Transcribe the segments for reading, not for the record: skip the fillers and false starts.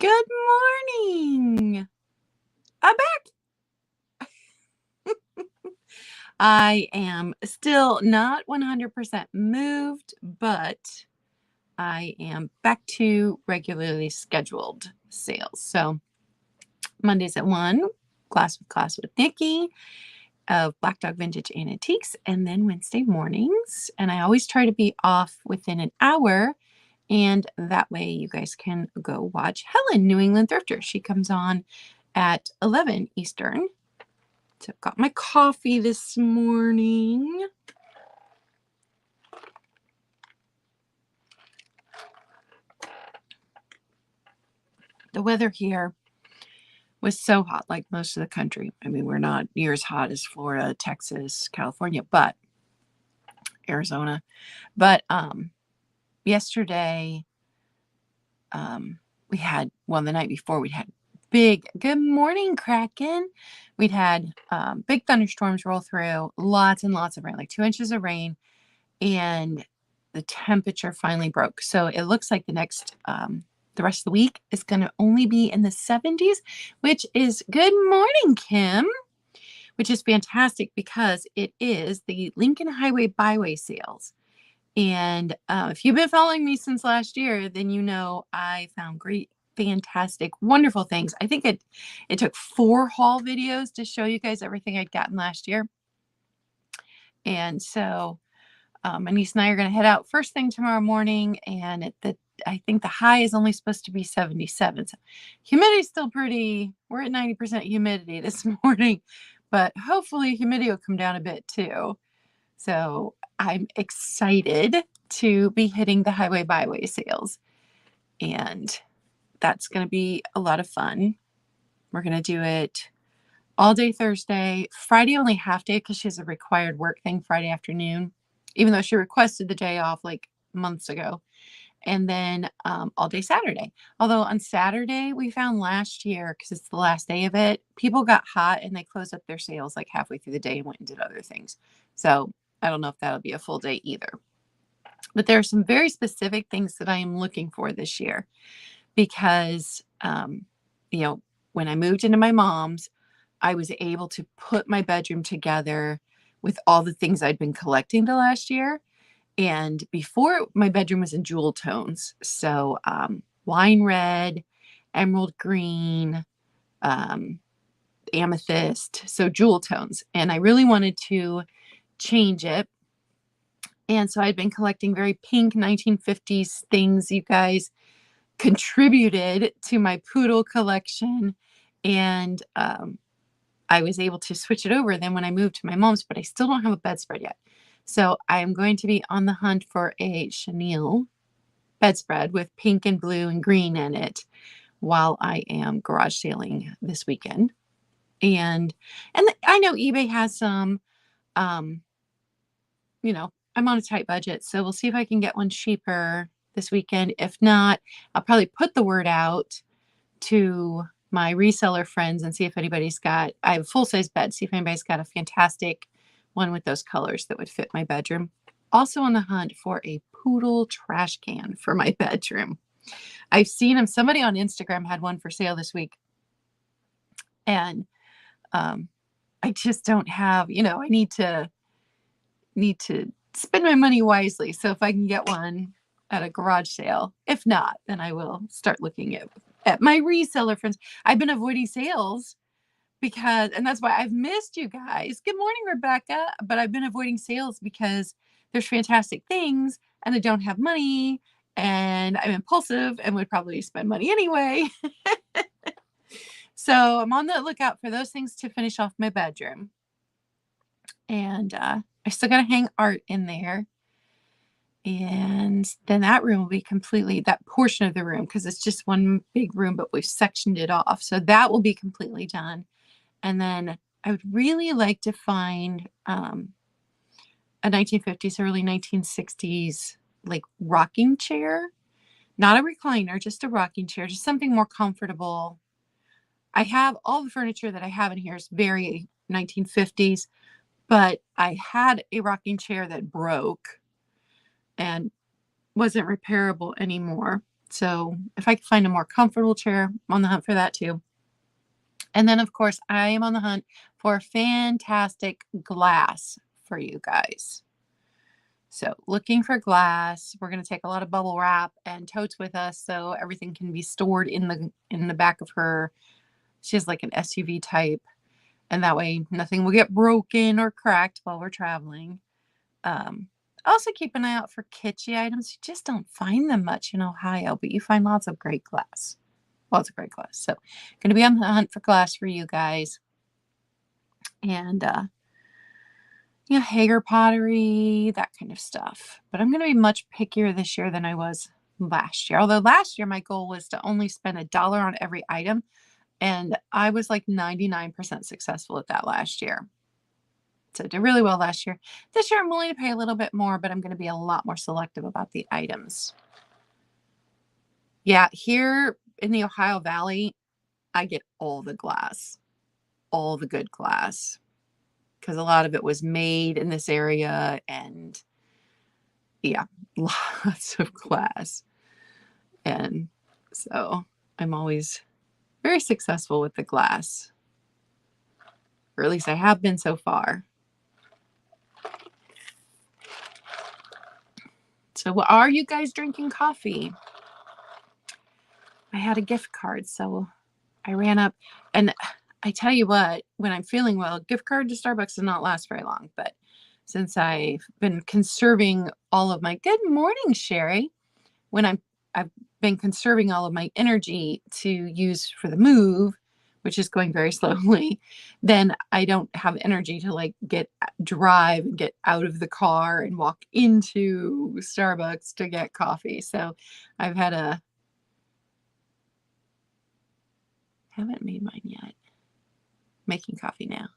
Good morning. I'm back. I am still not 100% moved, but I am back to regularly scheduled sales. So Mondays at 1, class with Nikki of Black Dog Vintage and Antiques, and then Wednesday mornings. And I always try to be off within an hour. And that way you guys can go watch Helen, New England Thrifter. She comes on at 11 Eastern. So I've got my coffee this morning. The weather here was so hot, like most of the country. I mean, we're not near as hot as Florida, Texas, California, but Arizona. But yesterday, we had, well, the night before, we had big, good morning, Kraken. We'd had big thunderstorms roll through, lots and lots of rain, like 2 inches of rain, and the temperature finally broke. So it looks like the next, the rest of the week is going to only be in the 70s, which is good morning, Kim, which is fantastic because it is the Lincoln Highway Byway sales. And if you've been following me since last year, then you know I found great, fantastic, wonderful things. I think it took 4 haul videos to show you guys everything I'd gotten last year. And so my niece and I are going to head out first thing tomorrow morning. And I think the high is only supposed to be 77. So humidity is still pretty, we're at 90% humidity this morning, but hopefully humidity will come down a bit too. So I'm excited to be hitting the Highway Byway sales. And that's going to be a lot of fun. We're going to do it all day Thursday. Friday only half day because she has a required work thing Friday afternoon, even though she requested the day off like months ago. And then all day Saturday. Although on Saturday, we found last year, because it's the last day of it, people got hot and they closed up their sales like halfway through the day and went and did other things. So I don't know if that'll be a full day either. But there are some very specific things that I am looking for this year because, when I moved into my mom's, I was able to put my bedroom together with all the things I'd been collecting the last year. And before, my bedroom was in jewel tones. So wine red, emerald green, amethyst, so jewel tones. And I really wanted to change it. And so I'd been collecting very pink 1950s things. You guys contributed to my poodle collection. And I was able to switch it over then when I moved to my mom's, but I still don't have a bedspread yet. So I'm going to be on the hunt for a chenille bedspread with pink and blue and green in it while I am garage sailing this weekend. And I know eBay has some, I'm on a tight budget, so we'll see if I can get one cheaper this weekend. If not, I'll probably put the word out to my reseller friends and see if anybody's got, I have a full-size bed, see if anybody's got a fantastic one with those colors that would fit my bedroom. Also on the hunt for a poodle trash can for my bedroom. I've seen them. Somebody on Instagram had one for sale this week. And I just don't have, I need to spend my money wisely. So if I can get one at a garage sale, if not, then I will start looking at my reseller friends. I've been avoiding sales because, and that's why I've missed you guys. Good morning, Rebecca. But I've been avoiding sales because there's fantastic things and I don't have money and I'm impulsive and would probably spend money anyway. So I'm on the lookout for those things to finish off my bedroom. And I still got to hang art in there. And then that room will be completely, that portion of the room, because it's just one big room, but we've sectioned it off. So that will be completely done. And then I would really like to find a 1950s, early 1960s, like rocking chair. Not a recliner, just a rocking chair, just something more comfortable. I have all the furniture that I have in here is very 1950s, but I had a rocking chair that broke and wasn't repairable anymore. So if I can find a more comfortable chair, I'm on the hunt for that too. And then, of course, I am on the hunt for fantastic glass for you guys. So looking for glass. We're going to take a lot of bubble wrap and totes with us so everything can be stored in the back of her. She has like an SUV type, and that way nothing will get broken or cracked while we're traveling. Also keep an eye out for kitschy items. You just don't find them much in Ohio, but you find lots of great glass. Lots of great glass. So going to be on the hunt for glass for you guys. And Hager pottery, that kind of stuff. But I'm going to be much pickier this year than I was last year. Although last year my goal was to only spend $1 on every item. And I was like 99% successful at that last year. So I did really well last year. This year I'm willing to pay a little bit more, but I'm going to be a lot more selective about the items. Yeah, here in the Ohio Valley, I get all the glass, all the good glass, because a lot of it was made in this area, and yeah, lots of glass. And so I'm always very successful with the glass, or at least I have been so far. So are you guys drinking coffee? I had a gift card, so I ran up, and I tell you what, when I'm feeling well, gift card to Starbucks does not last very long. But since I've been conserving all of my good morning, Sherry, when I've been conserving all of my energy to use for the move, which is going very slowly, then I don't have energy to like drive and get out of the car and walk into Starbucks to get coffee. So I've had haven't made mine yet. Making coffee now.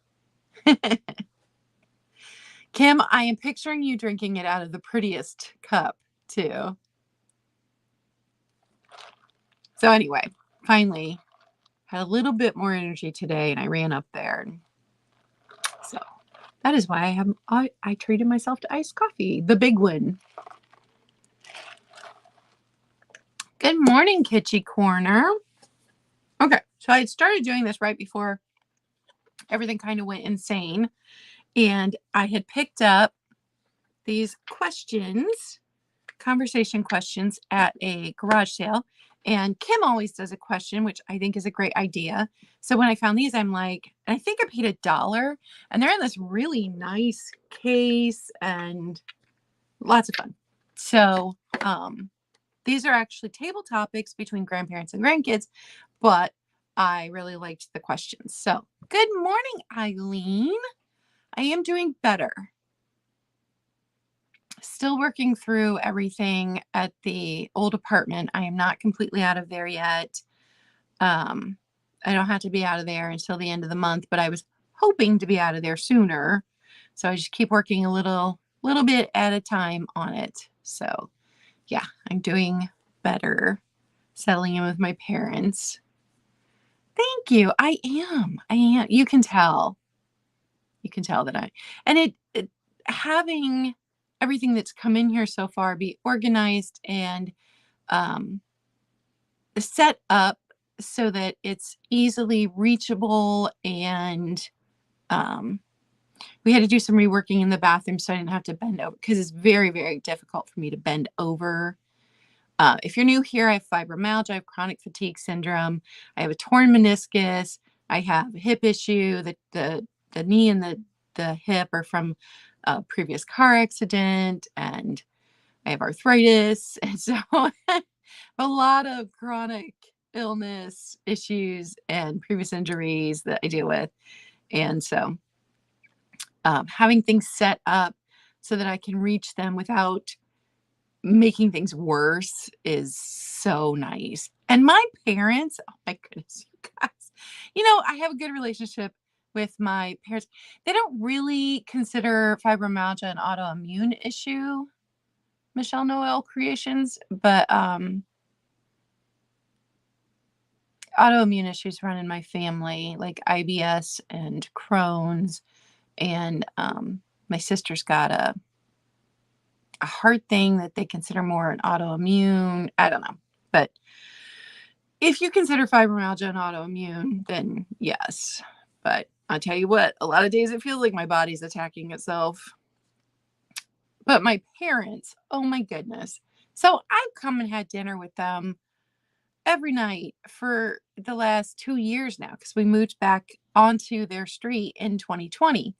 Kim, I am picturing you drinking it out of the prettiest cup too. So anyway, finally had a little bit more energy today and I ran up there. So that is why I treated myself to iced coffee, the big one. Good morning, Kitschy Corner. Okay, so I had started doing this right before everything kind of went insane. And I had picked up these questions, conversation questions at a garage sale. And Kim always does a question, which I think is a great idea. So when I found these, I'm like, and I think I paid $1, and they're in this really nice case and lots of fun. So these are actually table topics between grandparents and grandkids, but I really liked the questions. So good morning, Eileen. I am doing better. Still working through everything at the old apartment. I am not completely out of there yet. I don't have to be out of there until the end of the month, but I was hoping to be out of there sooner. So I just keep working a little bit at a time on it. So yeah, I'm doing better settling in with my parents. Thank you. I am. You can tell. You can tell that and it having everything that's come in here so far be organized and set up so that it's easily reachable. And we had to do some reworking in the bathroom so I didn't have to bend over, because it's very, very difficult for me to bend over. If you're new here, I have fibromyalgia, I have chronic fatigue syndrome, I have a torn meniscus, I have a hip issue, the knee and the hip are from a previous car accident, and I have arthritis. And so a lot of chronic illness issues and previous injuries that I deal with. And so having things set up so that I can reach them without making things worse is so nice. And my parents, oh my goodness, you guys, I have a good relationship with my parents. They don't really consider fibromyalgia an autoimmune issue, Michelle Noel Creations, but autoimmune issues run in my family, like IBS and Crohn's, and my sister's got a heart thing that they consider more an autoimmune. I don't know. But if you consider fibromyalgia an autoimmune, then yes. But I'll tell you what, a lot of days it feels like my body's attacking itself. But my parents, oh my goodness. So I've come and had dinner with them every night for the last 2 years now because we moved back onto their street in 2020.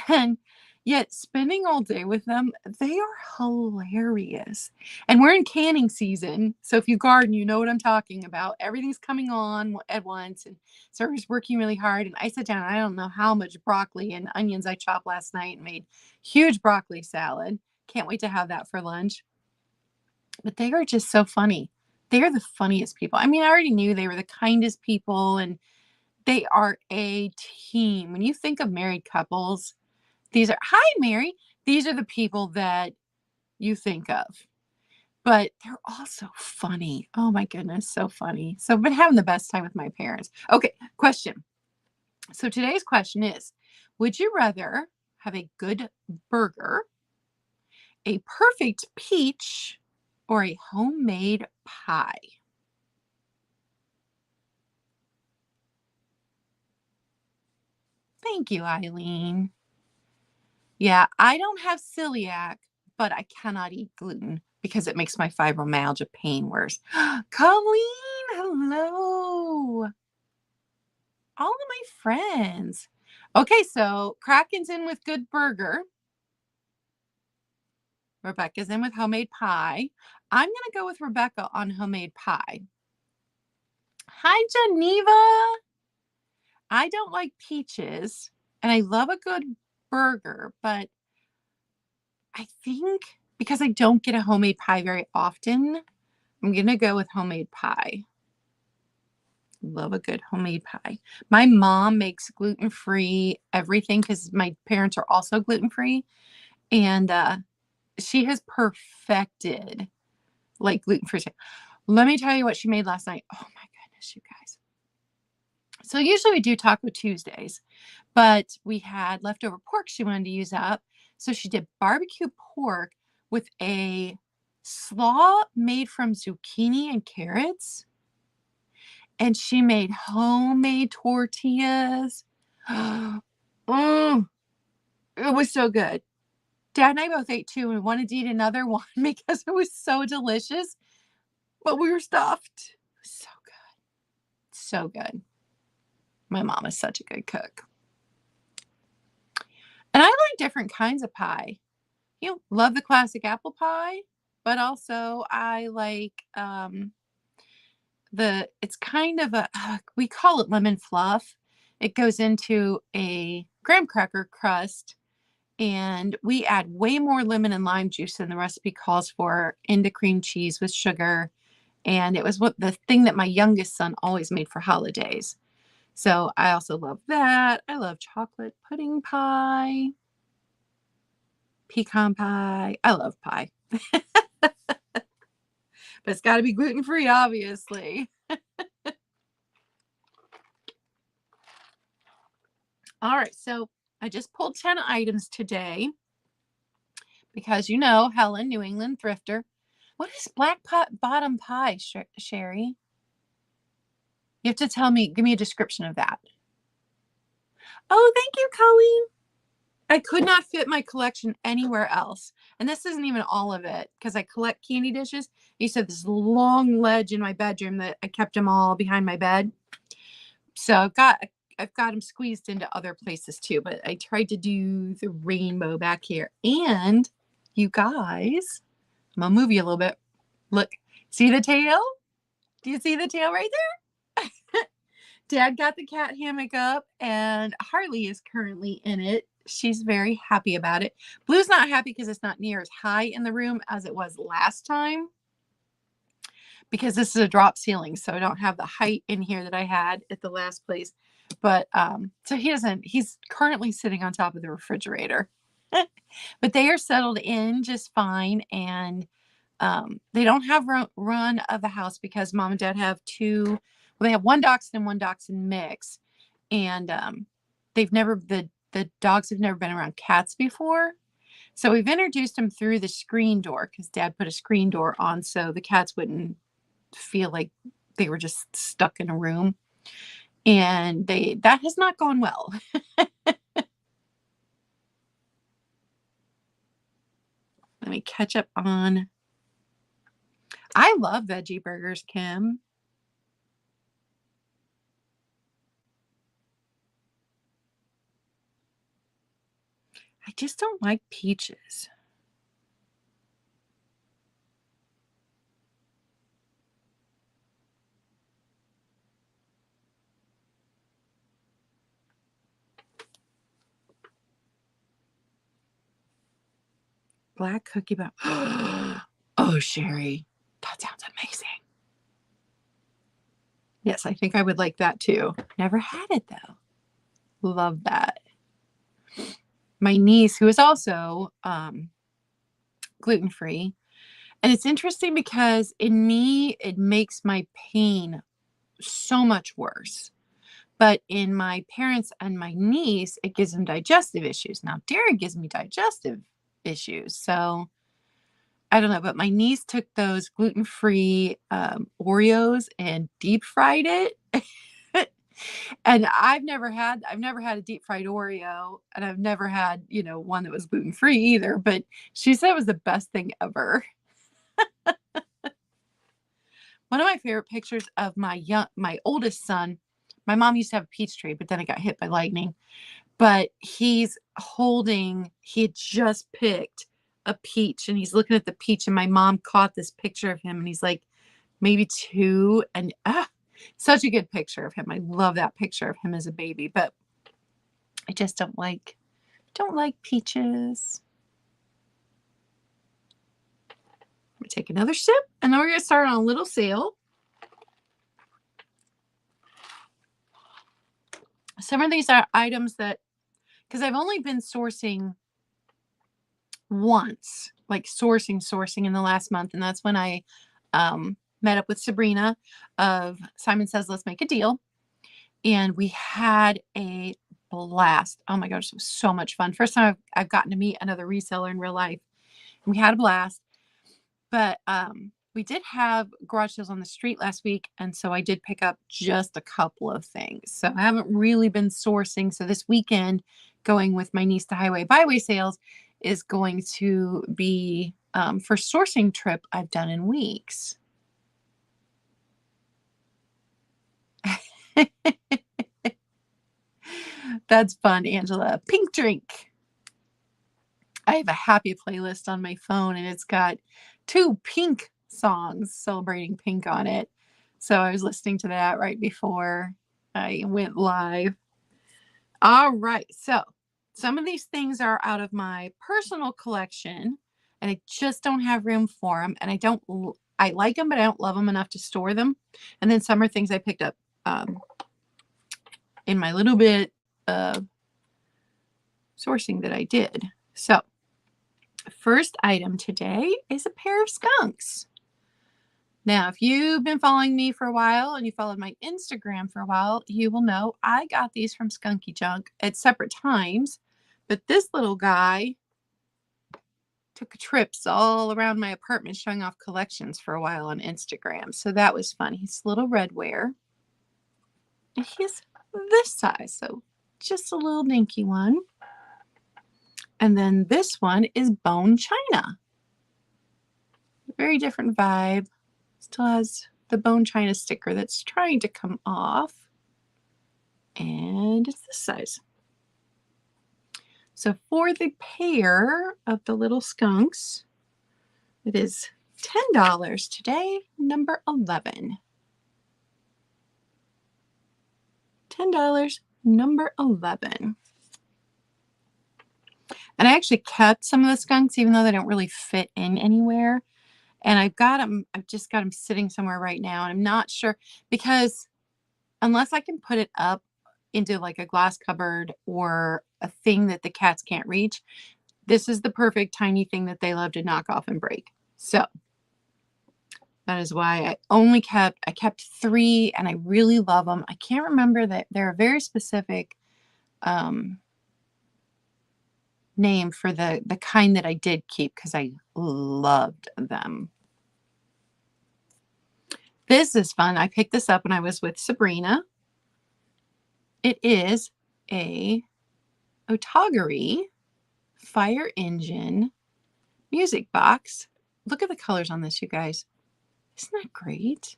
And yet spending all day with them, they are hilarious. And we're in canning season. So if you garden, you know what I'm talking about. Everything's coming on at once. And so everybody's working really hard. And I sit down, I don't know how much broccoli and onions I chopped last night and made huge broccoli salad. Can't wait to have that for lunch. But they are just so funny. They are the funniest people. I mean, I already knew they were the kindest people and they are a team. When you think of married couples, hi, Mary. These are the people that you think of. But they're also funny. Oh my goodness, so funny. So I've been having the best time with my parents. Okay, question. So today's question is, would you rather have a good burger, a perfect peach, or a homemade pie? Thank you, Eileen. Yeah, I don't have celiac, but I cannot eat gluten because it makes my fibromyalgia pain worse. Colleen, hello. All of my friends. Okay, so Kraken's in with good burger. Rebecca's in with homemade pie. I'm going to go with Rebecca on homemade pie. Hi, Geneva. I don't like peaches, and I love a good burger, but I think because I don't get a homemade pie very often, I'm going to go with homemade pie. Love a good homemade pie. My mom makes gluten-free everything because my parents are also gluten-free. And she has perfected like gluten-free. Let me tell you what she made last night. Oh my goodness, you guys. So usually we do Taco Tuesdays, but we had leftover pork she wanted to use up. So she did barbecue pork with a slaw made from zucchini and carrots. And she made homemade tortillas. Oh, it was so good. Dad and I both ate two and wanted to eat another one because it was so delicious, but we were stuffed. It was so good. So good. My mom is such a good cook. And I like different kinds of pie. You know, love the classic apple pie, but also I like it's kind of we call it lemon fluff. It goes into a graham cracker crust and we add way more lemon and lime juice than the recipe calls for into cream cheese with sugar. And it was the thing that my youngest son always made for holidays. So I also love that. I love chocolate pudding pie, pecan pie. I love pie. But it's got to be gluten-free, obviously. All right, so I just pulled 10 items today because Helen, New England thrifter. What is black pot bottom pie, Sherry? You have to give me a description of that. Oh, thank you, Colleen. I could not fit my collection anywhere else. And this isn't even all of it because I collect candy dishes. I used to have this long ledge in my bedroom that I kept them all behind my bed. So I've got them squeezed into other places too, but I tried to do the rainbow back here. And you guys, I'm gonna move you a little bit. Look, see the tail? Do you see the tail right there? Dad got the cat hammock up and Harley is currently in it. She's very happy about it. Blue's not happy because it's not near as high in the room as it was last time because this is a drop ceiling. So I don't have the height in here that I had at the last place. But so he's currently sitting on top of the refrigerator. But they are settled in just fine. And they don't have run of the house because mom and dad have they have one dachshund and one dachshund mix. And the dogs have never been around cats before. So we've introduced them through the screen door because dad put a screen door on so the cats wouldn't feel like they were just stuck in a room. And that has not gone well. Let me catch up on. I love veggie burgers, Kim. I just don't like peaches. Black cookie butter. Oh, Sherry, that sounds amazing. Yes, I think I would like that too. Never had it though. Love that. My niece, who is also gluten-free, and it's interesting because in me, it makes my pain so much worse. But in my parents and my niece, it gives them digestive issues. Now, dairy gives me digestive issues. So I don't know, but my niece took those gluten-free Oreos and deep fried it. And I've never had a deep fried Oreo, and I've never had, one that was gluten-free either, but she said it was the best thing ever. One of my favorite pictures of my oldest son, my mom used to have a peach tree, but then it got hit by lightning. But he had just picked a peach and he's looking at the peach, and my mom caught this picture of him and he's like maybe 2, and such a good picture of him. I love that picture of him as a baby, but I just don't like peaches. I'm gonna take another sip and then we're gonna start on a little sale. Some of these are items that, because I've only been sourcing once, like sourcing in the last month, and that's when I met up with Sabrina of Simon Says Let's Make a Deal, and we had a blast. Oh my gosh, it was so much fun. First time I've gotten to meet another reseller in real life, and we had a blast. But we did have garage sales on the street last week, and so I did pick up just a couple of things. So I haven't really been sourcing. So this weekend, going with my niece to Highway Byway sales is going to be first sourcing trip I've done in weeks. That's fun, Angela. Pink drink. I have a happy playlist on my phone, and it's got 2 pink songs celebrating pink on it. So I was listening to that right before I went live. All right. So some of these things are out of my personal collection, and I just don't have room for them. And I like them, but I don't love them enough to store them. And then some are things I picked up in my little bit of sourcing that I did. So first item today is a pair of skunks. Now, if you've been following me for a while and you followed my Instagram for a while, you will know I got these from Skunky Junk at separate times. But this little guy took trips all around my apartment showing off collections for a while on Instagram. So that was fun. He's a little red wear. And he's this size, so just a little dinky one. And then this one is bone china. Very different vibe. Still has the bone china sticker that's trying to come off. And it's this size. So for the pair of the little skunks, it is $10 today, number 11. $10, number 11. And I actually kept some of the skunks, even though they don't really fit in anywhere. And I've just got them sitting somewhere right now. And I'm not sure, because unless I can put it up into like a glass cupboard or a thing that the cats can't reach, this is the perfect tiny thing that they love to knock off and break. So that is why I kept 3, and I really love them. I can't remember that they're a very specific name for the kind that I did keep, because I loved them. This is fun. I picked this up when I was with Sabrina. It is a Otagary fire engine music box. Look at the colors on this, you guys. Isn't that great?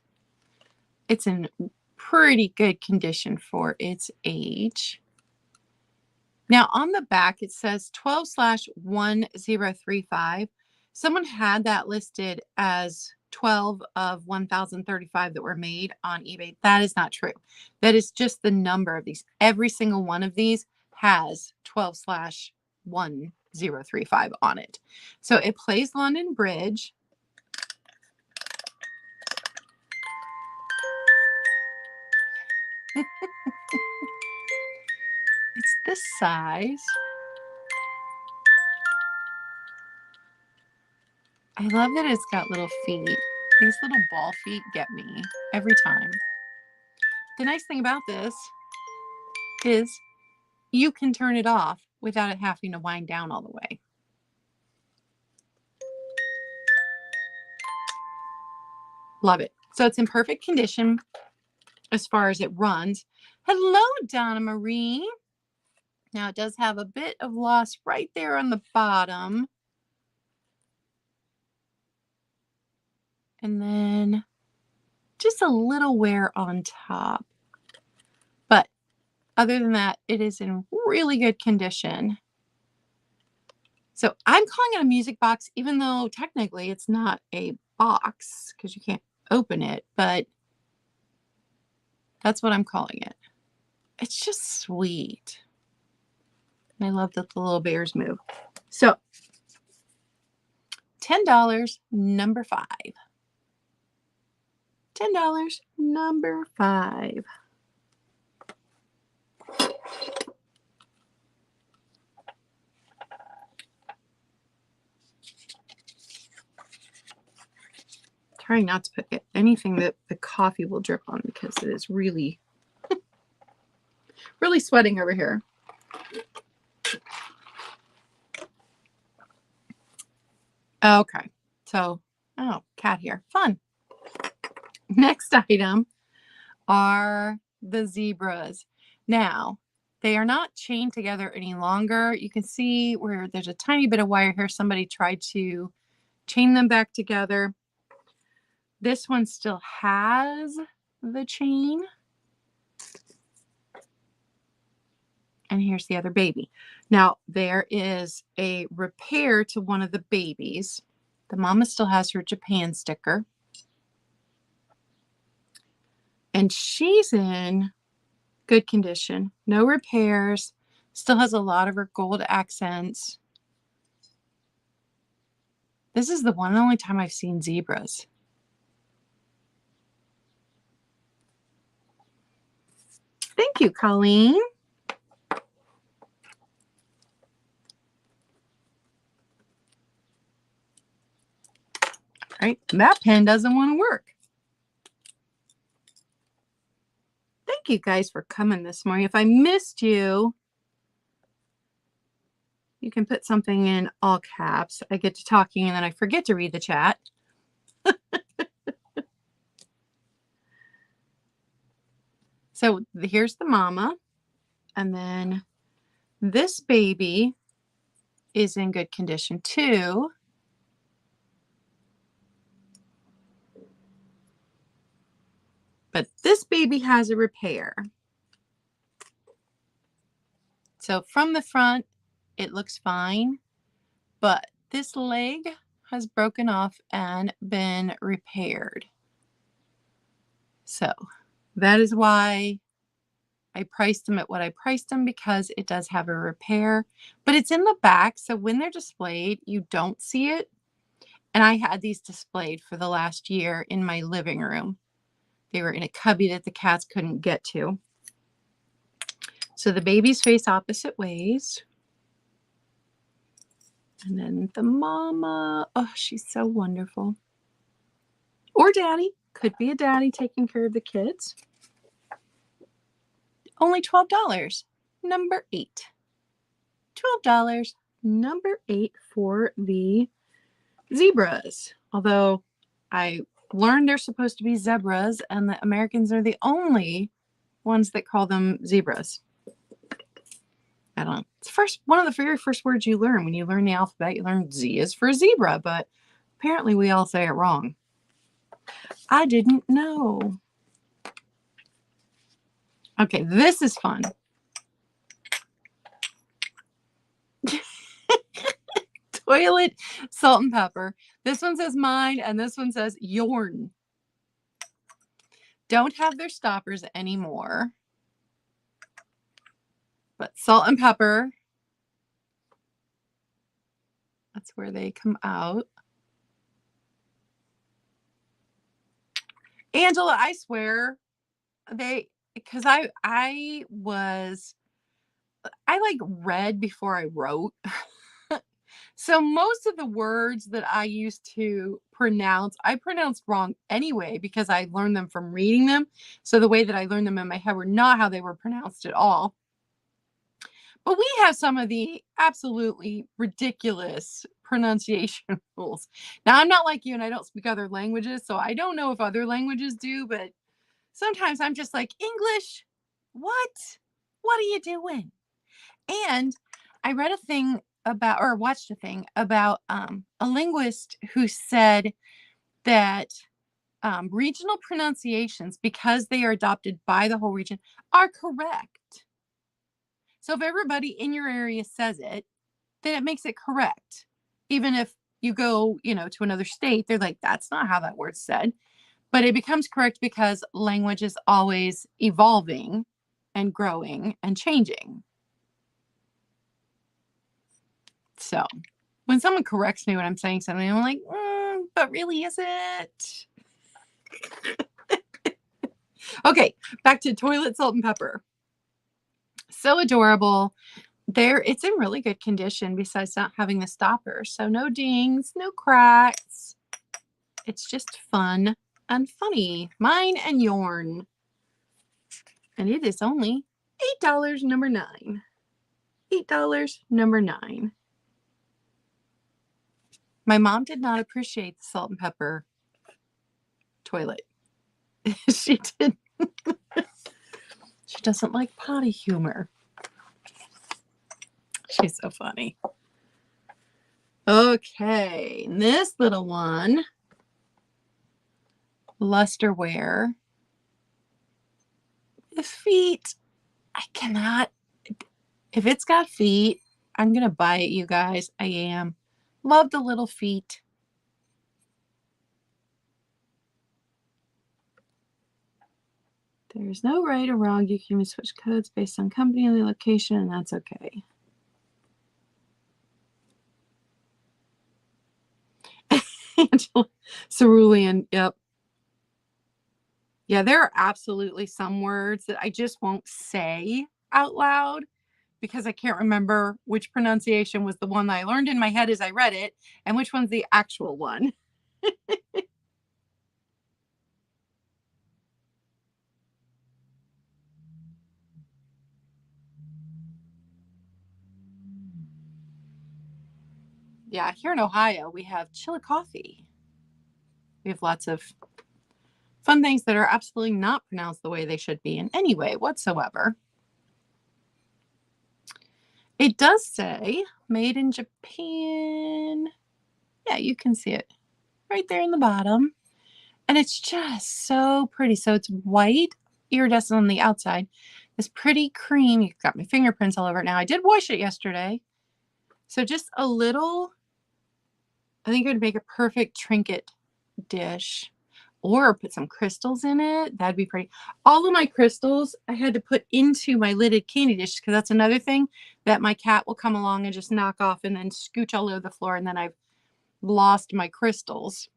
It's in pretty good condition for its age. Now on the back, it says 12/1035. Someone had that listed as 12 of 1,035 that were made on eBay. That is not true. That is just the number of these. Every single one of these has 12/1035 on it. So it plays London Bridge. It's this size. I love that it's got little feet. These little ball feet get me every time. The nice thing about this is you can turn it off without it having to wind down all the way. Love it. So it's in perfect condition as far as it runs. Hello, Donna Marie. Now it does have a bit of loss right there on the bottom. And then just a little wear on top. But other than that, it is in really good condition. So I'm calling it a music box, even though technically it's not a box because you can't open it, but that's what I'm calling it. It's just sweet. And I love that the little bears move. So $10, number 5. $10, number 5. Trying not to put anything that the coffee will drip on because it is really, really sweating over here. Okay, so, oh, cat hair, fun. Next item are the zebras. Now, they are not chained together any longer. You can see where there's a tiny bit of wire here. Somebody tried to chain them back together. This one still has the chain. And here's the other baby. Now, there is a repair to one of the babies. The mama still has her Japan sticker. And she's in good condition. No repairs. Still has a lot of her gold accents. This is the one and only time I've seen zebras. Thank you, Colleen. All right, that pen doesn't want to work. Thank you guys for coming this morning. If I missed you, you can put something in all caps. I get to talking and then I forget to read the chat. So here's the mama. And then this baby is in good condition too. But this baby has a repair. So from the front, it looks fine. But this leg has broken off and been repaired. So that is why I priced them at what I priced them, because it does have a repair, but it's in the back. So when they're displayed, you don't see it. And I had these displayed for the last year in my living room. They were in a cubby that the cats couldn't get to. So the babies face opposite ways. And then the mama, oh, she's so wonderful. Or daddy, could be a daddy taking care of the kids. Only $12, number 8. $12, number 8 for the zebras. Although I learned they're supposed to be zebras, and the Americans are the only ones that call them zebras. I don't know. It's one of the very first words you learn when you learn the alphabet. You learn Z is for zebra, but apparently we all say it wrong. I didn't know. Okay, this is fun. Toilet, salt and pepper. This one says mine, and this one says yourn. Don't have their stoppers anymore. But salt and pepper, that's where they come out. Angela, I swear, because I like read before I wrote. So most of the words that I used to pronounce, I pronounced wrong anyway because I learned them from reading them. So the way that I learned them in my head were not how they were pronounced at all. But we have some of the absolutely ridiculous pronunciation rules. Now, I'm not like you and I don't speak other languages, so I don't know if other languages do, but sometimes I'm just like, English, what? What are you doing? And I read a thing about, or watched a thing about a linguist who said that regional pronunciations, because they are adopted by the whole region, are correct. So if everybody in your area says it, then it makes it correct. Even if you go, to another state, they're like, that's not how that word's said. But it becomes correct because language is always evolving and growing and changing. So when someone corrects me when I'm saying something, I'm like, but really, is it? Okay, back to toilet salt and pepper. So adorable. It's in really good condition besides not having the stopper. So no dings, no cracks. It's just fun and funny. Mine and yourn. And it is only $8, number 9. $8, number 9. My mom did not appreciate the salt and pepper toilet. She did. She doesn't like potty humor. She's so funny. Okay, this little one, lusterware. The feet, I cannot. If it's got feet, I'm going to buy it, you guys. I am. Love the little feet. There's no right or wrong. You can switch codes based on company and the location, and that's okay. Angela Cerulean, yep. Yeah, there are absolutely some words that I just won't say out loud because I can't remember which pronunciation was the one that I learned in my head as I read it and which one's the actual one. Yeah, here in Ohio, we have Chillicothe. We have lots of fun things that are absolutely not pronounced the way they should be in any way whatsoever. It does say made in Japan. Yeah, you can see it right there in the bottom. And it's just so pretty. So it's white iridescent on the outside. This pretty cream. You've got my fingerprints all over it now. I did wash it yesterday. So just a little, I think it would make a perfect trinket dish. Or put some crystals in it. That'd be pretty. All of my crystals I had to put into my lidded candy dish because that's another thing that my cat will come along and just knock off and then scooch all over the floor, and then I've lost my crystals.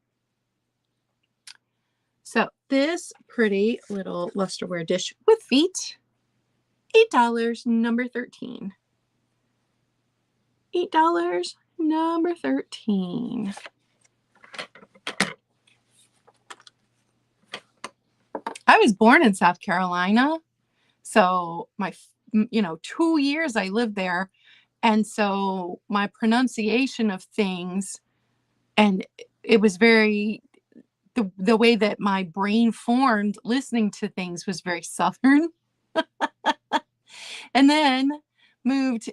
So this pretty little lusterware dish with feet, $8, number 13. $8, number 13. I was born in South Carolina, so my 2 years I lived there, and so my pronunciation of things, and it was very the way that my brain formed listening to things was very Southern. And then moved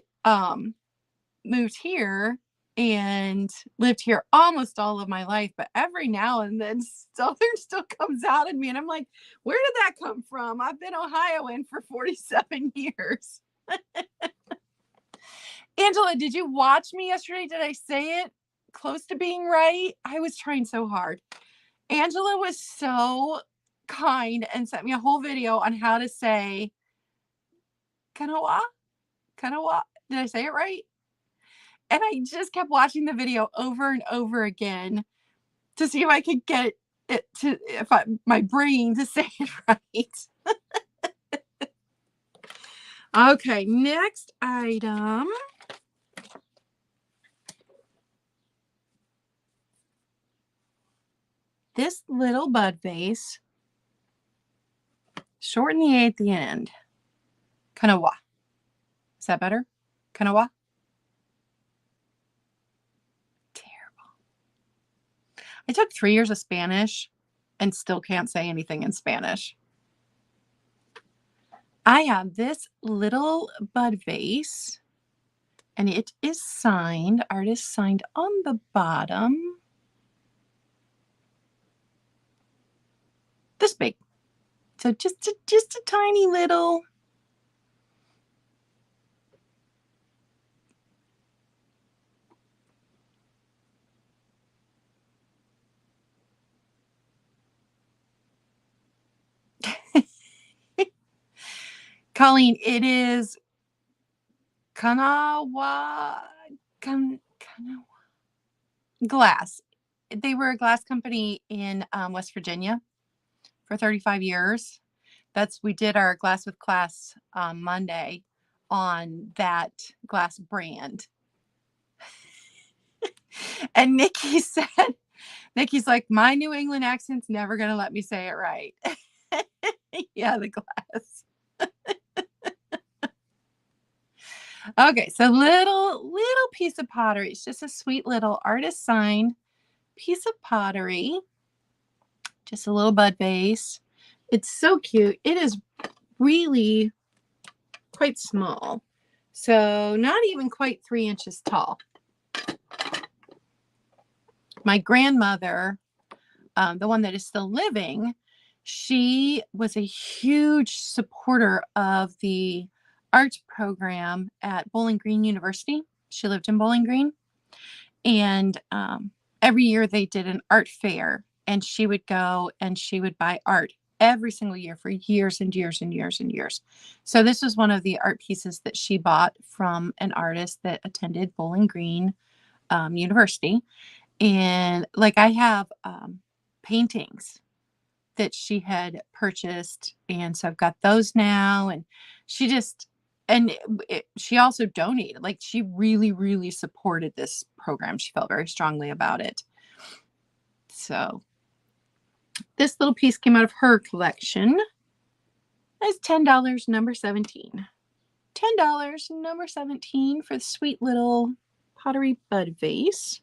moved here and lived here almost all of my life, but every now and then Southern still comes out in me, and I'm like, where did that come from? I've been Ohioan for 47 years. Angela, did you watch me yesterday? Did I say it close to being right? I was trying so hard. Angela was so kind and sent me a whole video on how to say Kanawa. Kanawa. Did I say it right? And I just kept watching the video over and over again to see if I could get it to, my brain to say it right. Okay, next item. This little bud vase. Shorten the A at the end. Kanawa. Is that better? Kanawa? Terrible. I took 3 years of Spanish and still can't say anything in Spanish. I have this little bud vase, and it is signed, artist signed on the bottom. This big. So just a tiny little. Colleen, it is Kanawa Glass. They were a glass company in West Virginia for 35 years. We did our Glass with Class Monday on that glass brand. And Nikki's like, my New England accent's never going to let me say it right. Yeah, the glass. Okay, so little piece of pottery. It's just a sweet little artist signed piece of pottery. Just a little bud vase. It's so cute. It is really quite small. So not even quite 3 inches tall. My grandmother, the one that is still living, she was a huge supporter of the art program at Bowling Green University. She lived in Bowling Green. And every year they did an art fair, and she would go and she would buy art every single year for years and years and years and years. So this was one of the art pieces that she bought from an artist that attended Bowling Green University. And like I have paintings that she had purchased, and so I've got those now. And she just, and she also donated. Like, she really supported this program. She felt very strongly about it. So this little piece came out of her collection. It's $10, number 17. $10, number 17 for the sweet little pottery bud vase.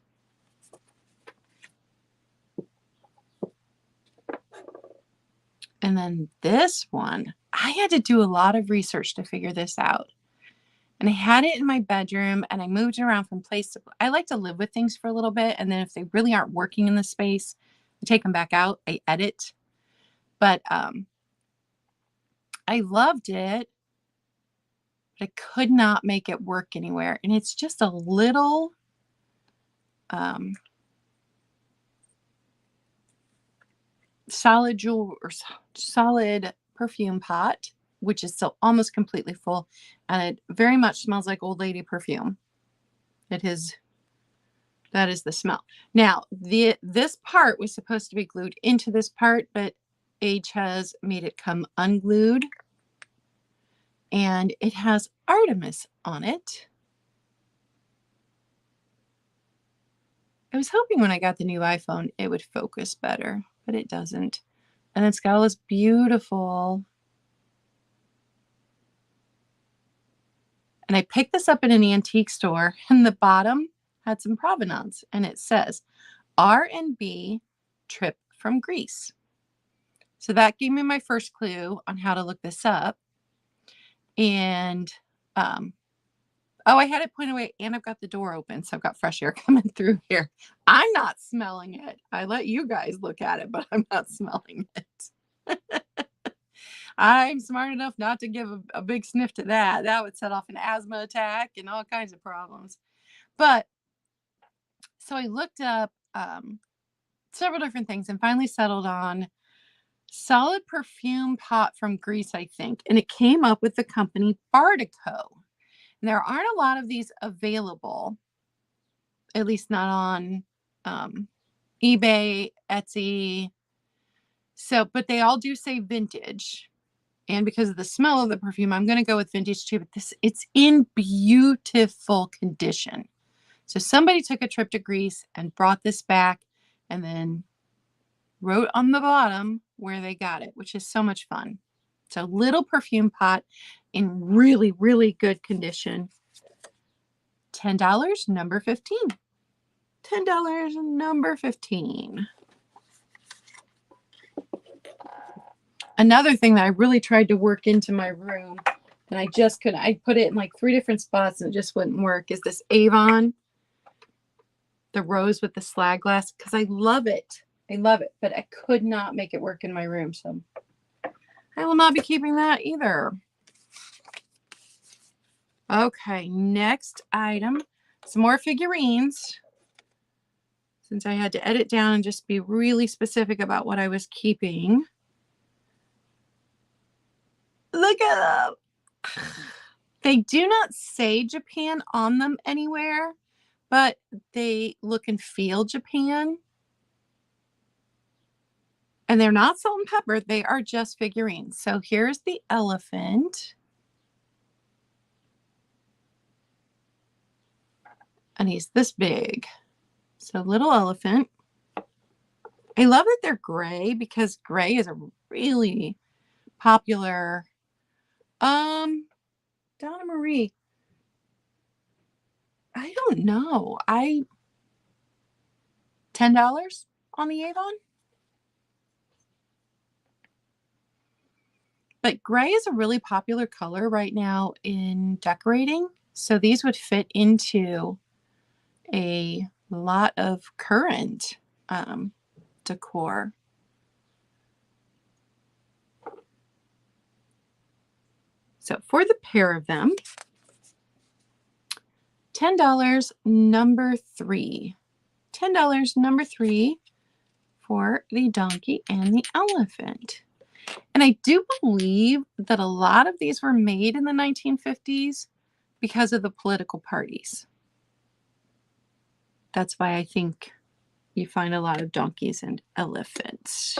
And then this one, I had to do a lot of research to figure this out. And I had it in my bedroom, and I moved around from place to place. I like to live with things for a little bit, and then if they really aren't working in the space, I take them back out. I edit. But I loved it, but I could not make it work anywhere. And it's just a little solid perfume pot, which is still almost completely full, and it very much smells like old lady perfume. That is the smell. Now, this part was supposed to be glued into this part, but age has made it come unglued, and it has Artemis on it. I was hoping when I got the new iPhone it would focus better, but it doesn't. And it's got all this beautiful. And I picked this up in an antique store, and the bottom had some provenance, and it says R&B Trip from Greece. So that gave me my first clue on how to look this up. And, oh, I had it pointed away and I've got the door open. So I've got fresh air coming through here. I'm not smelling it. I let you guys look at it, but I'm not smelling it. I'm smart enough not to give a big sniff to that. That would set off an asthma attack and all kinds of problems. But so I looked up several different things and finally settled on solid perfume pot from Greece, I think. And it came up with the company Bartico. And there aren't a lot of these available, at least not on eBay, Etsy. So, but they all do say vintage. And because of the smell of the perfume, I'm going to go with vintage too. But it's in beautiful condition. So somebody took a trip to Greece and brought this back and then wrote on the bottom where they got it, which is so much fun. So little perfume pot in really, really good condition. $10, number 15. $10, number 15. Another thing that I really tried to work into my room, and I just couldn't. I put it in like 3 different spots and it just wouldn't work, is this Avon, the rose with the slag glass, because I love it. I love it, but I could not make it work in my room. So I will not be keeping that either. Okay, next item, some more figurines. Since I had to edit down and just be really specific about what I was keeping. Look at them. They do not say Japan on them anywhere, but they look and feel Japan. And they're not salt and pepper. They are just figurines. So here's the elephant. And he's this big. So little elephant. I love that they're gray because gray is a really popular. Donna Marie. I don't know. $10 on the Avon. But gray is a really popular color right now in decorating. So these would fit into a lot of current decor. So for the pair of them, $10, number 3. $10, number 3 for the donkey and the elephant. And I do believe that a lot of these were made in the 1950s because of the political parties. That's why I think you find a lot of donkeys and elephants.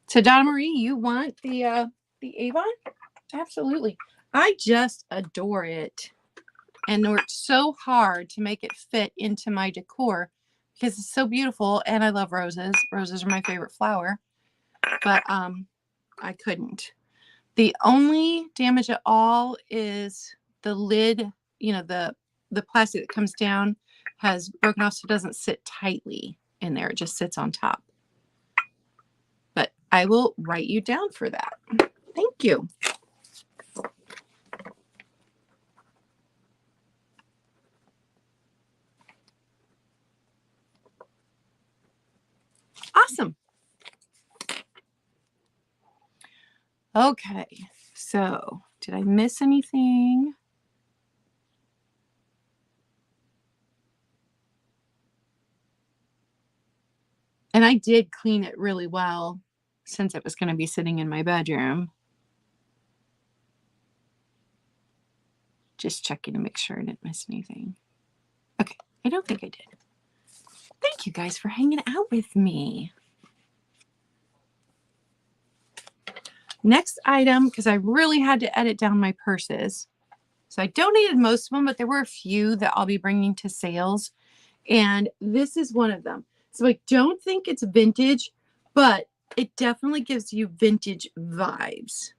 So Donna Marie, you want the Avon? Absolutely. I just adore it and worked so hard to make it fit into my decor because it's so beautiful and I love roses. Roses are my favorite flower, but I couldn't. The only damage at all is the lid, you know, the plastic that comes down has broken off so it doesn't sit tightly in there. It just sits on top. But I will write you down for that. Thank you. Awesome. Okay, so did I miss anything? And I did clean it really well since it was going to be sitting in my bedroom. Just checking to make sure I didn't miss anything. Okay, I don't think I did. Thank you guys for hanging out with me. Next item, because I really had to edit down my purses. So I donated most of them, but there were a few that I'll be bringing to sales. And this is one of them. So I don't think it's vintage, but it definitely gives you vintage vibes.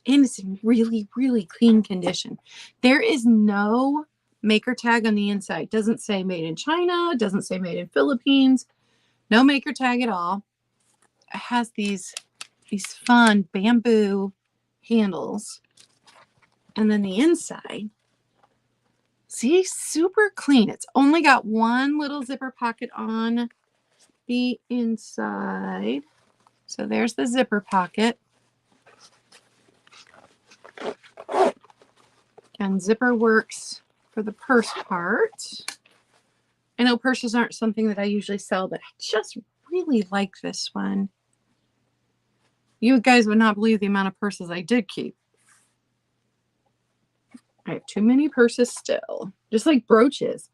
And it's in really, really clean condition. There is no maker tag on the inside. Doesn't say made in China, doesn't say made in Philippines. No maker tag at all. It has these fun bamboo handles. And then the inside, see, super clean. It's only got one little zipper pocket on the inside. So there's the zipper pocket. And zipper works for the purse part. I know purses aren't something that I usually sell, but I just really like this one. You guys would not believe the amount of purses I did keep. I have too many purses still, just like brooches.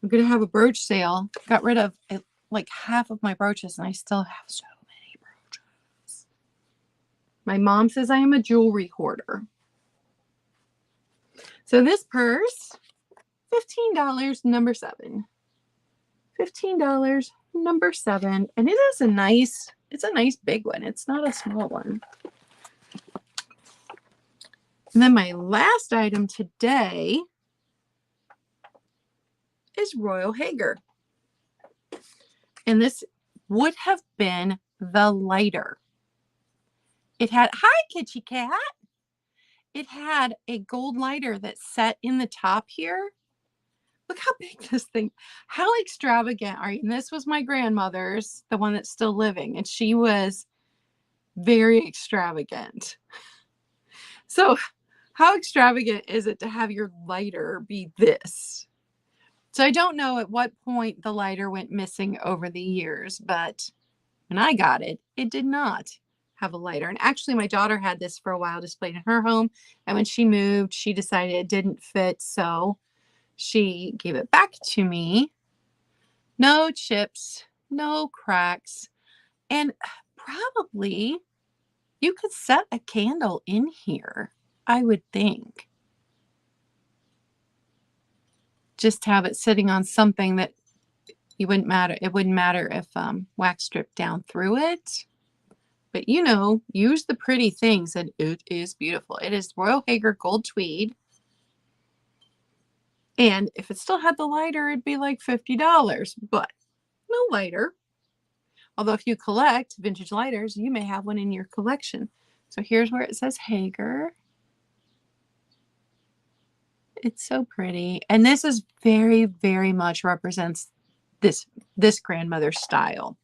I'm going to have a brooch sale. Got rid of like half of my brooches, and I still have so many brooches. My mom says I am a jewelry hoarder. So this purse, $15, number 7. $15, number 7. And it is it's a nice big one. It's not a small one. And then my last item today is Royal Hager. And this would have been the lighter. It had, hi kitty cat. It had a gold lighter that set in the top here. Look how big this thing, how extravagant are you? And this was my grandmother's, the one that's still living. And she was very extravagant. So how extravagant is it to have your lighter be this? So I don't know at what point the lighter went missing over the years, but when I got it, it did not have a lighter. And actually my daughter had this for a while displayed in her home. And when she moved, she decided it didn't fit. So she gave it back to me. No chips, no cracks. And probably you could set a candle in here, I would think. Just have it sitting on something that it wouldn't matter if wax dripped down through it. But you know, use the pretty things, and it is beautiful. It is Royal Hager gold tweed. And if it still had the lighter, it'd be like $50, but no lighter. Although if you collect vintage lighters, you may have one in your collection. So here's where it says Hager. It's so pretty. And this is very, very much represents this grandmother's style.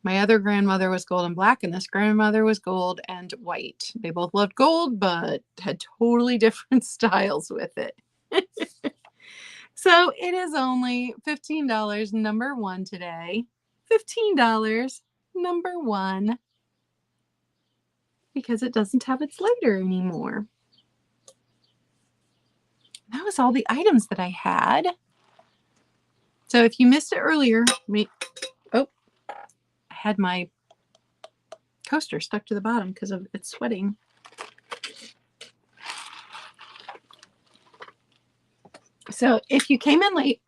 My other grandmother was gold and black, and this grandmother was gold and white. They both loved gold, but had totally different styles with it. So it is only $15, number 1 today. $15, number 1. Because it doesn't have its lighter anymore. That was all the items that I had. So if you missed it earlier, I had my coaster stuck to the bottom because of it's sweating. So if you came in late,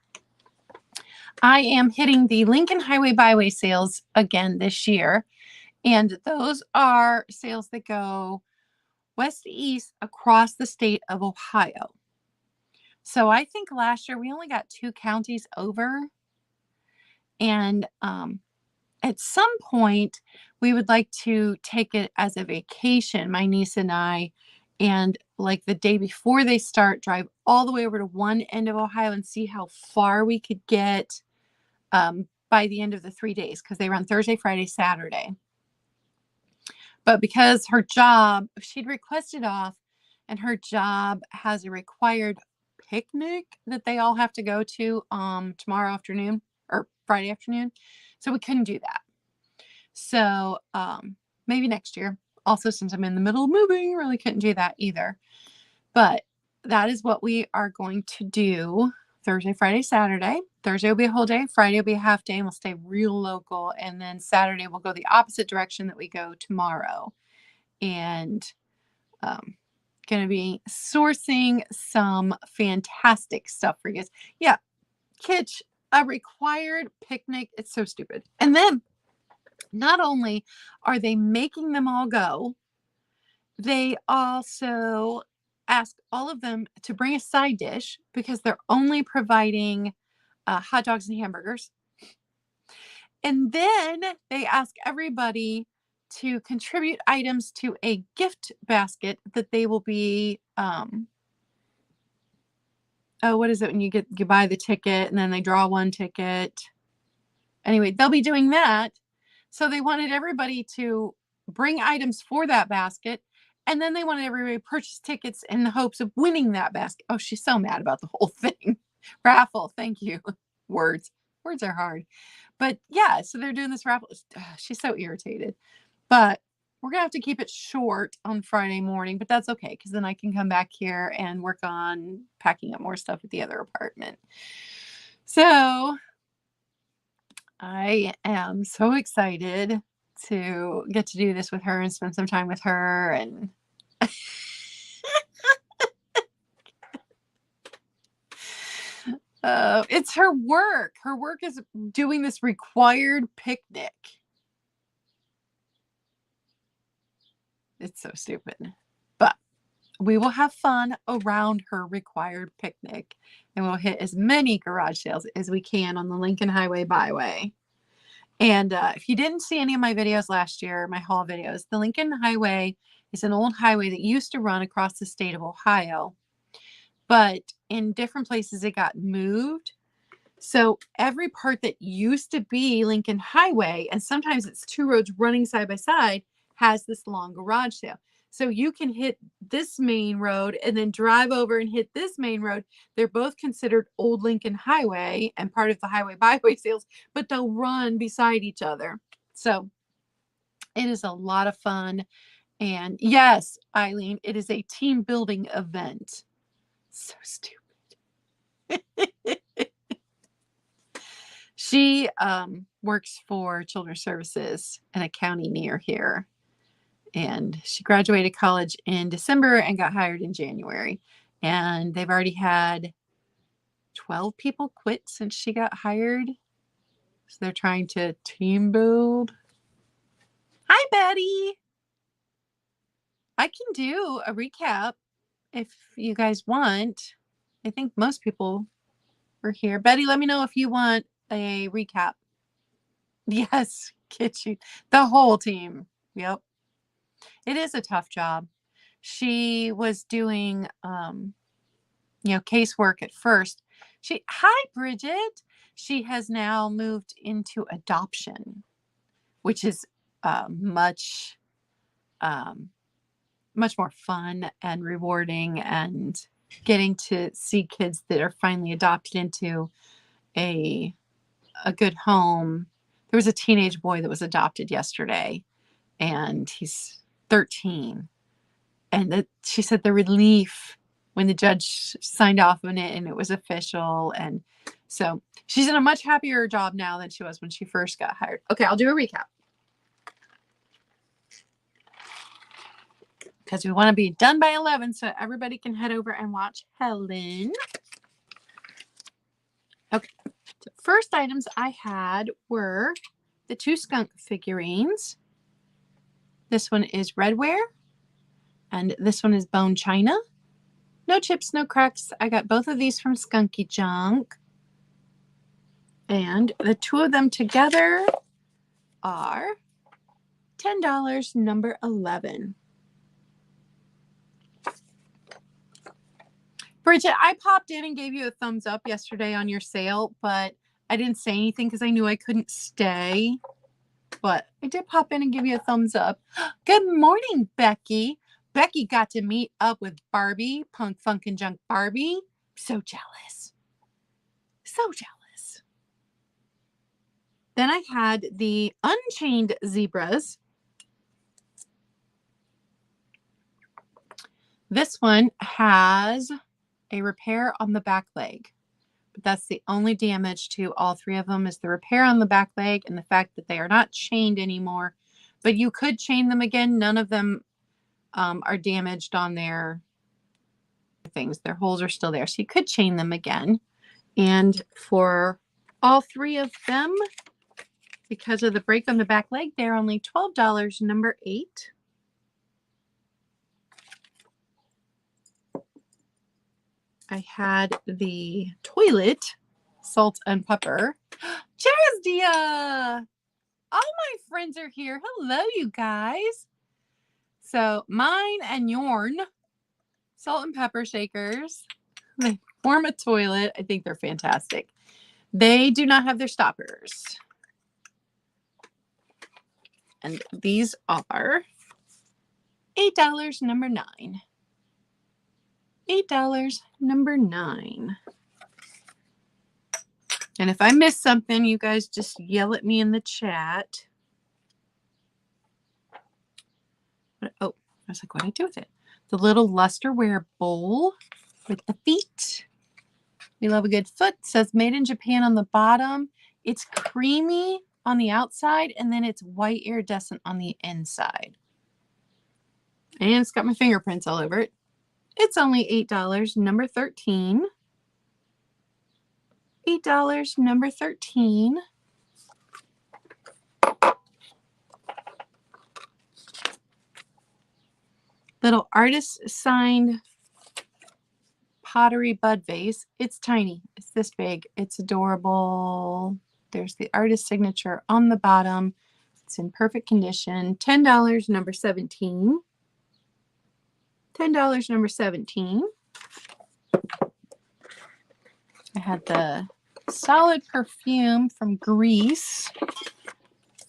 I am hitting the Lincoln Highway Byway sales again this year. And those are sales that go west to east across the state of Ohio. So I think last year we only got 2 counties over. And at some point, we would like to take it as a vacation, my niece and I, and like the day before they start, drive all the way over to one end of Ohio and see how far we could get by the end of the 3 days, because they run Thursday, Friday, Saturday. But because her job, she'd requested off, and her job has a required picnic that they all have to go to tomorrow afternoon or Friday afternoon. So we couldn't do that. So maybe next year. Also, since I'm in the middle of moving, really couldn't do that either. But that is what we are going to do Thursday, Friday, Saturday. Thursday will be a whole day. Friday will be a half day, and we'll stay real local. And then Saturday, we'll go the opposite direction that we go tomorrow. And going to be sourcing some fantastic stuff for you guys. Yeah, Kitsch, a required picnic. It's so stupid. And then not only are they making them all go, They also ask all of them to bring a side dish because they're only providing hot dogs and hamburgers. And then they ask everybody to contribute items to a gift basket that they will be, oh, what is it when you buy the ticket and then they draw one ticket? Anyway, they'll be doing that. So they wanted everybody to bring items for that basket. And then they wanted everybody to purchase tickets in the hopes of winning that basket. Oh, she's so mad about the whole thing. Raffle. Thank you. Words. Words are hard. But yeah, so they're doing this raffle. She's so irritated. But we're going to have to keep it short on Friday morning. But that's okay, because then I can come back here and work on packing up more stuff at the other apartment. So I am so excited to get to do this with her and spend some time with her. And it's her work. Her work is doing this required picnic. It's so stupid. But we will have fun around her required picnic. And we'll hit as many garage sales as we can on the Lincoln Highway Byway. And if you didn't see any of my videos last year, my haul videos, the Lincoln Highway is an old highway that used to run across the state of Ohio. But in different places, it got moved. So every part that used to be Lincoln Highway, and sometimes it's two roads running side by side, has this long garage sale. So you can hit this main road and then drive over and hit this main road. They're both considered Old Lincoln Highway and part of the highway byway sales, but they'll run beside each other. So it is a lot of fun. And yes, Eileen, it is a team building event. So stupid. She works for Children's Services in a county near here. And she graduated college in December and got hired in January. And they've already had 12 people quit since she got hired. So they're trying to team build. Hi, Betty. I can do a recap if you guys want. I think most people were here. Betty, let me know if you want a recap. Yes, get you. The whole team. Yep. It is a tough job. She was doing, casework at first. Hi, Bridget. She has now moved into adoption, which is much more fun and rewarding, and getting to see kids that are finally adopted into a good home. There was a teenage boy that was adopted yesterday, and he's 13. And she said the relief when the judge signed off on it and it was official. And so she's in a much happier job now than she was when she first got hired. Okay, I'll do a recap, because we want to be done by 11 so everybody can head over and watch Helen. Okay, the first items I had were the 2 skunk figurines. This one is redware, and this one is bone china. No chips, no cracks. I got both of these from Skunky Junk. And the 2 of them together are $10, number 11. Bridget, I popped in and gave you a thumbs up yesterday on your sale, but I didn't say anything because I knew I couldn't stay. But I did pop in and give you a thumbs up. Good morning, Becky. Becky got to meet up with Barbie, Punk Funk and Junk Barbie. So jealous. So jealous. Then I had the Unchained Zebras. This one has a repair on the back leg, but that's the only damage to all 3 of them, is the repair on the back leg and the fact that they are not chained anymore. But you could chain them again. None of them are damaged on their things. Their holes are still there, so you could chain them again. And for all 3 of them, because of the break on the back leg, they're only $12, number 8. I had the toilet salt and pepper. Jazdia! All my friends are here. Hello, you guys. So mine and yourn salt and pepper shakers. They form a toilet. I think they're fantastic. They do not have their stoppers. And these are $8, number 9. $8, number 9. And if I miss something, you guys just yell at me in the chat. Oh, I was like, what did I do with it? The little lusterware bowl with the feet. We love a good foot. It says made in Japan on the bottom. It's creamy on the outside, and then it's white iridescent on the inside. And it's got my fingerprints all over it. It's only $8, number 13. $8, number 13. Little artist signed pottery bud vase. It's tiny. It's this big. It's adorable. There's the artist signature on the bottom. It's in perfect condition. $10, number 17. $10, number 17. I had the solid perfume from Greece.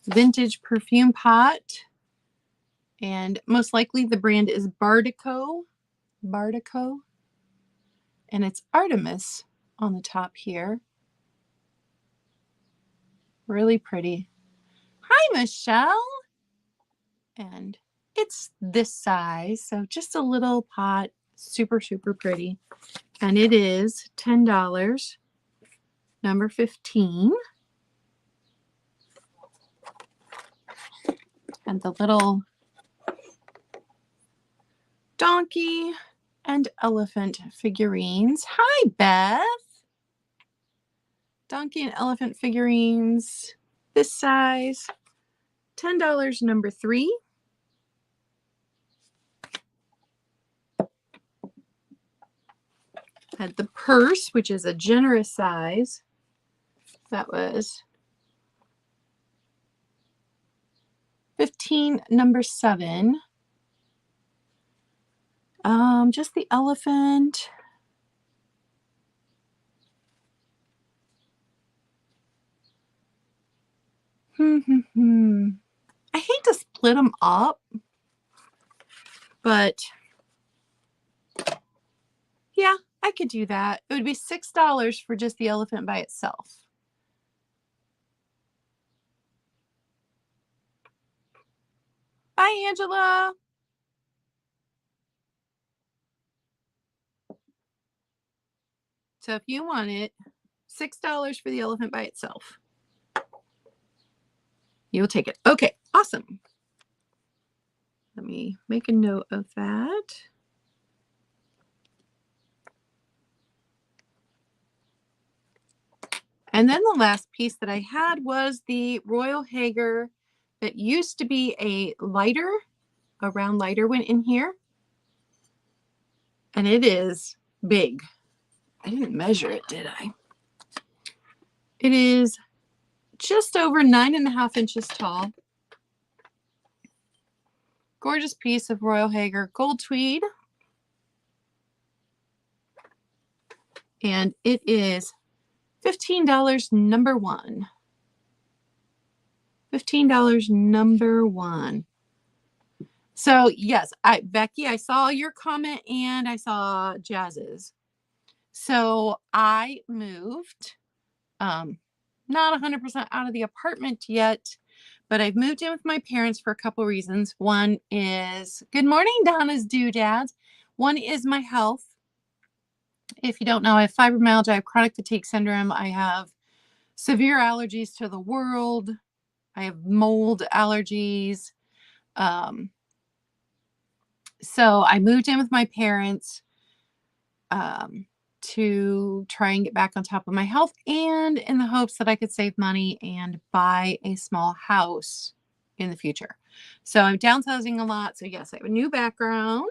Vintage perfume pot. And most likely the brand is Bardico. Bardico. And it's Artemis on the top here. Really pretty. Hi, Michelle. And it's this size, so just a little pot, super, super pretty. And it is $10, number 15. And the little donkey and elephant figurines. Hi, Beth. Donkey and elephant figurines, this size, $10, number 3. Had the purse, which is a generous size. That was $15, number 7. Just the elephant. I hate to split them up, but yeah, I could do that. It would be $6 for just the elephant by itself. Bye, Angela. So if you want it, $6 for the elephant by itself. You'll take it. Okay, awesome. Let me make a note of that. And then the last piece that I had was the Royal Hager that used to be a lighter. A round lighter went in here. And it is big. I didn't measure it, did I? It is just over 9.5 inches tall. Gorgeous piece of Royal Hager gold tweed. And it is $15, number 1. $15, number 1. So yes, Becky, I saw your comment and I saw Jazz's. So I moved, not 100% out of the apartment yet, but I've moved in with my parents for a couple reasons. One is, good morning, Donna's doodads. One is my health. If you don't know, I have fibromyalgia, I have chronic fatigue syndrome, I have severe allergies to the world, I have mold allergies. So I moved in with my parents to try and get back on top of my health, and in the hopes that I could save money and buy a small house in the future. So I'm downsizing a lot. So yes, I have a new background.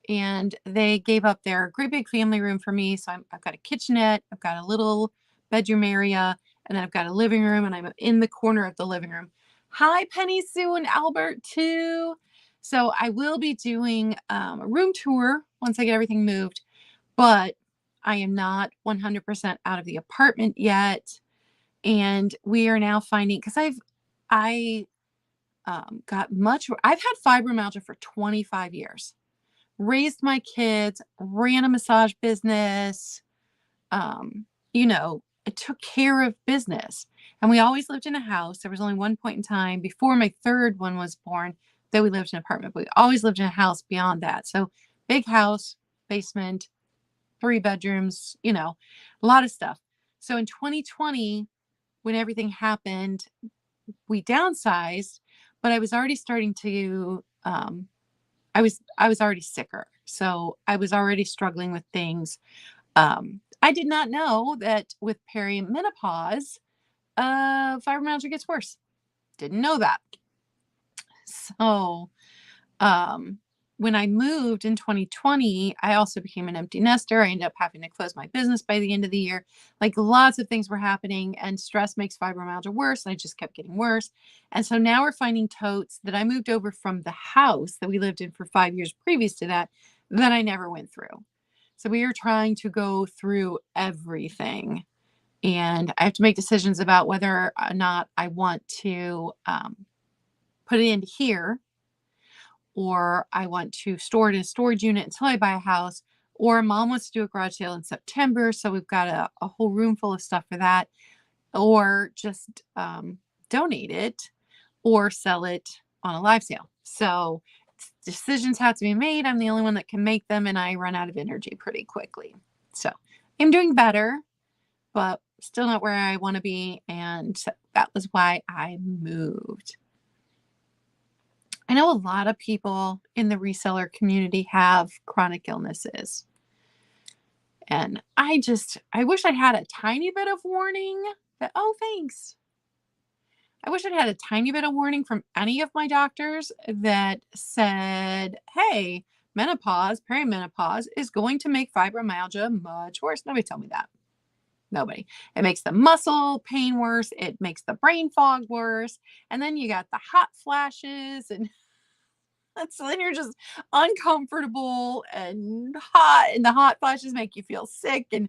and they gave up their great big family room for me. So I've got a kitchenette, I've got a little bedroom area, and then I've got a living room, and I'm in the corner of the living room. Hi, Penny, Sue, and Albert too. So I will be doing a room tour once I get everything moved, but I am not 100% out of the apartment yet. And we are now finding, because I've had fibromyalgia for 25 years, raised my kids, ran a massage business, I took care of business. And we always lived in a house. There was only one point in time before my third one was born that we lived in an apartment, but we always lived in a house beyond that. So big house, basement, 3 bedrooms, a lot of stuff. So in 2020, when everything happened, we downsized, but I was already starting to, I was already sicker. So I was already struggling with things. I did not know that with perimenopause, fibromyalgia gets worse. Didn't know that. So, um, when I moved in 2020, I also became an empty nester. I ended up having to close my business by the end of the year. Like lots of things were happening, and stress makes fibromyalgia worse. And I just kept getting worse. And so now we're finding totes that I moved over from the house that we lived in for 5 years previous to that I never went through. So we are trying to go through everything. And I have to make decisions about whether or not I want to put it into here, or I want to store it in a storage unit until I buy a house, or Mom wants to do a garage sale in September. So we've got a whole room full of stuff for that, or just donate it or sell it on a live sale. So decisions have to be made. I'm the only one that can make them, and I run out of energy pretty quickly. So I'm doing better, but still not where I want to be. And that was why I moved. I know a lot of people in the reseller community have chronic illnesses. And I wish I'd had a tiny bit of warning that, oh, thanks. I wish I'd had a tiny bit of warning from any of my doctors that said, hey, perimenopause is going to make fibromyalgia much worse. Nobody told me that. Nobody. It makes the muscle pain worse. It makes the brain fog worse. And then you got the hot flashes, and so then you're just uncomfortable and hot, and the hot flashes make you feel sick, and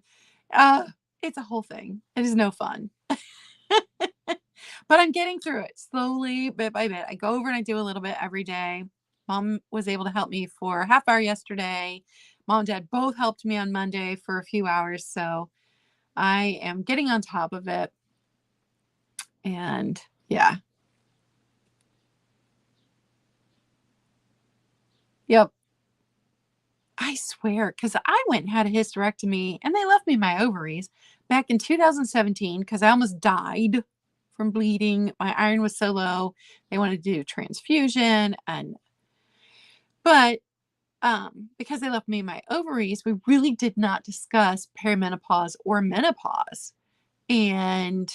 it's a whole thing. It is no fun. But I'm getting through it slowly, bit by bit. I go over and I do a little bit every day. Mom was able to help me for a half hour yesterday. Mom and Dad both helped me on Monday for a few hours. So I am getting on top of it. And yeah. Yep. I swear, because I went and had a hysterectomy and they left me my ovaries back in 2017 because I almost died from bleeding. My iron was so low. They wanted to do transfusion, but because they left me my ovaries, we really did not discuss perimenopause or menopause. And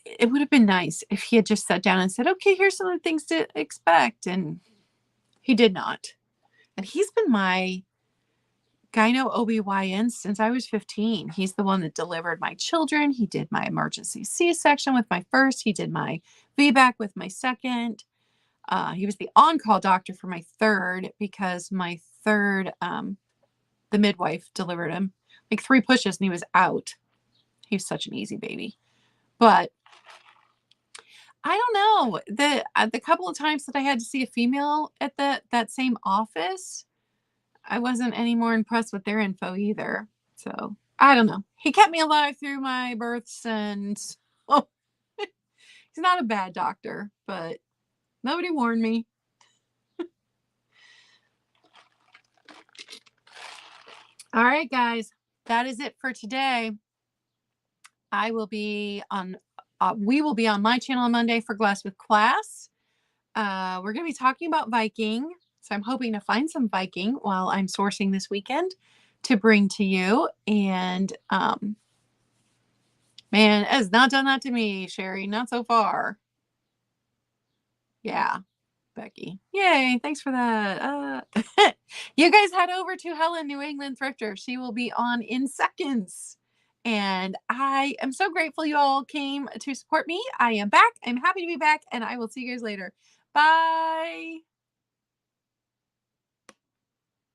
it would have been nice if he had just sat down and said, okay, here's some of the things to expect. And he did not. And he's been my gyno OBYN since I was 15. He's the one that delivered my children. He did my emergency C-section with my first. He did my VBAC with my second. He was the on-call doctor for my third because my third, the midwife delivered him. Like 3 pushes and he was out. He was such an easy baby. But I don't know. The couple of times that I had to see a female at that same office, I wasn't any more impressed with their info either. So I don't know. He kept me alive through my births, and oh, he's not a bad doctor, but nobody warned me. All right, guys, that is it for today. We will be on my channel on Monday for Glass with Class. We're going to be talking about Viking. So I'm hoping to find some Viking while I'm sourcing this weekend to bring to you. And man, it has not done that to me, Sherry. Not so far. Yeah. Becky. Yay, thanks for that. You guys head over to Helen, New England Thrifter. She will be on in seconds. And I am so grateful you all came to support me. I am back. I'm happy to be back, and I will see you guys later. Bye.